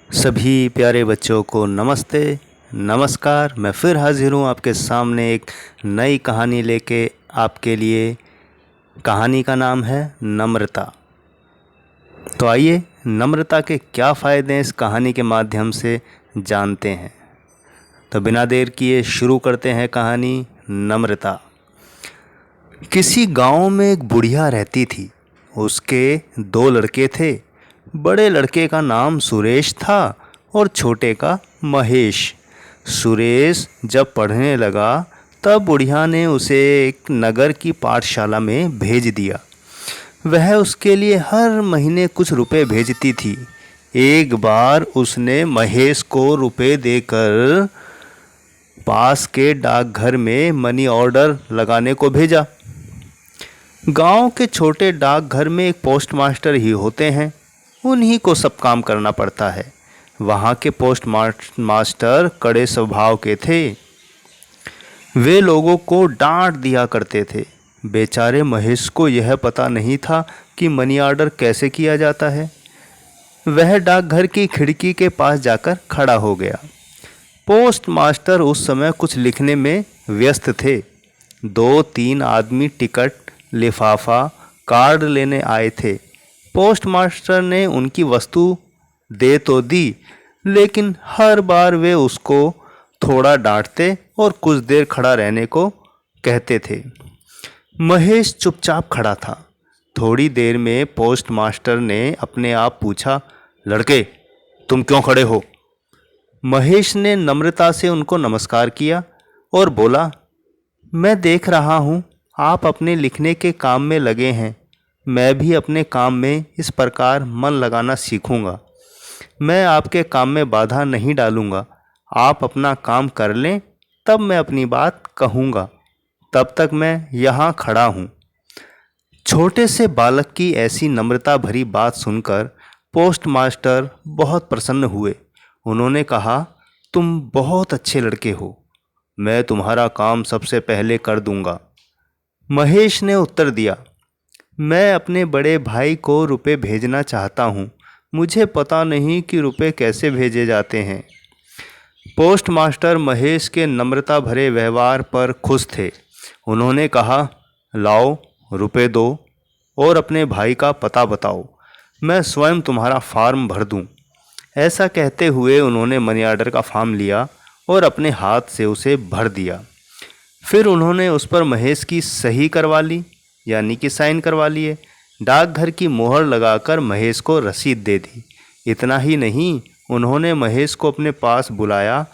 सभी प्यारे बच्चों को नमस्ते नमस्कार। मैं फिर हाजिर हूँ आपके सामने एक नई कहानी लेके आपके लिए। कहानी का नाम है नम्रता। तो आइए नम्रता के क्या फ़ायदे हैं इस कहानी के माध्यम से जानते हैं। तो बिना देर किए शुरू करते हैं कहानी नम्रता। किसी गांव में एक बुढ़िया रहती थी। उसके 2 लड़के थे। बड़े लड़के का नाम सुरेश था और छोटे का महेश। सुरेश जब पढ़ने लगा तब बुढ़िया ने उसे एक नगर की पाठशाला में भेज दिया। वह उसके लिए हर महीने कुछ रुपए भेजती थी। एक बार उसने महेश को रुपए देकर पास के डाकघर में मनी ऑर्डर लगाने को भेजा। गांव के छोटे डाकघर में एक पोस्टमास्टर ही होते हैं, उन्हीं को सब काम करना पड़ता है। वहाँ के पोस्ट मास्टर कड़े स्वभाव के थे। वे लोगों को डांट दिया करते थे। बेचारे महेश को यह पता नहीं था कि मनी ऑर्डर कैसे किया जाता है। वह डाकघर की खिड़की के पास जाकर खड़ा हो गया। पोस्ट मास्टर उस समय कुछ लिखने में व्यस्त थे। 2-3 आदमी टिकट, लिफाफा, कार्ड लेने आए थे। पोस्ट मास्टर ने उनकी वस्तु दे तो दी, लेकिन हर बार वे उसको थोड़ा डांटते और कुछ देर खड़ा रहने को कहते थे। महेश चुपचाप खड़ा था। थोड़ी देर में पोस्ट मास्टर ने अपने आप पूछा, लड़के तुम क्यों खड़े हो? महेश ने नम्रता से उनको नमस्कार किया और बोला, मैं देख रहा हूँ आप अपने लिखने के काम में लगे हैं। मैं भी अपने काम में इस प्रकार मन लगाना सीखूंगा। मैं आपके काम में बाधा नहीं डालूंगा। आप अपना काम कर लें, तब मैं अपनी बात कहूँगा। तब तक मैं यहाँ खड़ा हूँ। छोटे से बालक की ऐसी नम्रता भरी बात सुनकर पोस्ट मास्टर बहुत प्रसन्न हुए। उन्होंने कहा, तुम बहुत अच्छे लड़के हो। मैं तुम्हारा काम सबसे पहले कर दूंगा। महेश ने उत्तर दिया, मैं अपने बड़े भाई को रुपए भेजना चाहता हूँ। मुझे पता नहीं कि रुपए कैसे भेजे जाते हैं। पोस्ट मास्टर महेश के नम्रता भरे व्यवहार पर खुश थे। उन्होंने कहा, लाओ रुपए दो और अपने भाई का पता बताओ। मैं स्वयं तुम्हारा फॉर्म भर दूँ। ऐसा कहते हुए उन्होंने मनी ऑर्डर का फॉर्म लिया और अपने हाथ से उसे भर दिया। फिर उन्होंने उस पर महेश की सही करवा ली, यानी कि साइन करवा लिए। डाकघर की मोहर लगाकर महेश को रसीद दे दी। इतना ही नहीं, उन्होंने महेश को अपने पास बुलाया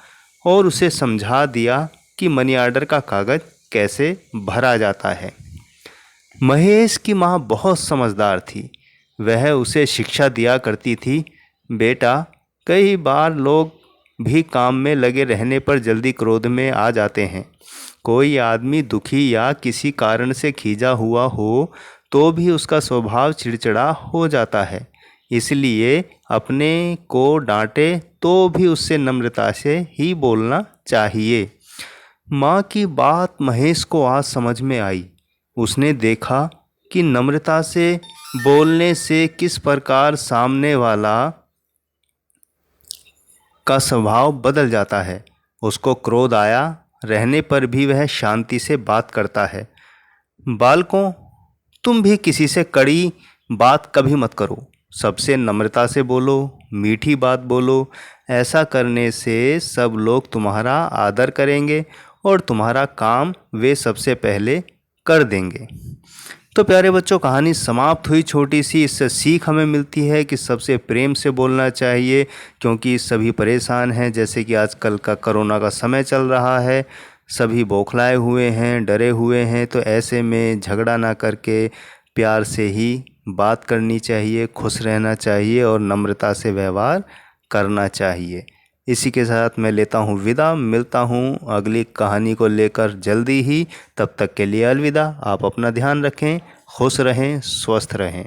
और उसे समझा दिया कि मनी ऑर्डर का कागज़ कैसे भरा जाता है। महेश की माँ बहुत समझदार थी। वह उसे शिक्षा दिया करती थी, बेटा कई बार लोग भी काम में लगे रहने पर जल्दी क्रोध में आ जाते हैं। कोई आदमी दुखी या किसी कारण से खींचा हुआ हो तो भी उसका स्वभाव चिड़चिड़ा हो जाता है। इसलिए अपने को डांटे तो भी उससे नम्रता से ही बोलना चाहिए। माँ की बात महेश को आज समझ में आई। उसने देखा कि नम्रता से बोलने से किस प्रकार सामने वाला का स्वभाव बदल जाता है। उसको क्रोध आया रहने पर भी वह शांति से बात करता है। बालकों, तुम भी किसी से कड़ी बात कभी मत करो। सबसे नम्रता से बोलो, मीठी बात बोलो। ऐसा करने से सब लोग तुम्हारा आदर करेंगे और तुम्हारा काम वे सबसे पहले कर देंगे। तो प्यारे बच्चों, कहानी समाप्त हुई छोटी सी। इससे सीख हमें मिलती है कि सबसे प्रेम से बोलना चाहिए, क्योंकि सभी परेशान हैं। जैसे कि आजकल का कोरोना का समय चल रहा है, सभी बौखलाए हुए हैं, डरे हुए हैं। तो ऐसे में झगड़ा ना करके प्यार से ही बात करनी चाहिए, खुश रहना चाहिए और नम्रता से व्यवहार करना चाहिए। इसी के साथ मैं लेता हूँ विदा। मिलता हूँ अगली कहानी को लेकर जल्दी ही। तब तक के लिए अलविदा। आप अपना ध्यान रखें, खुश रहें, स्वस्थ रहें।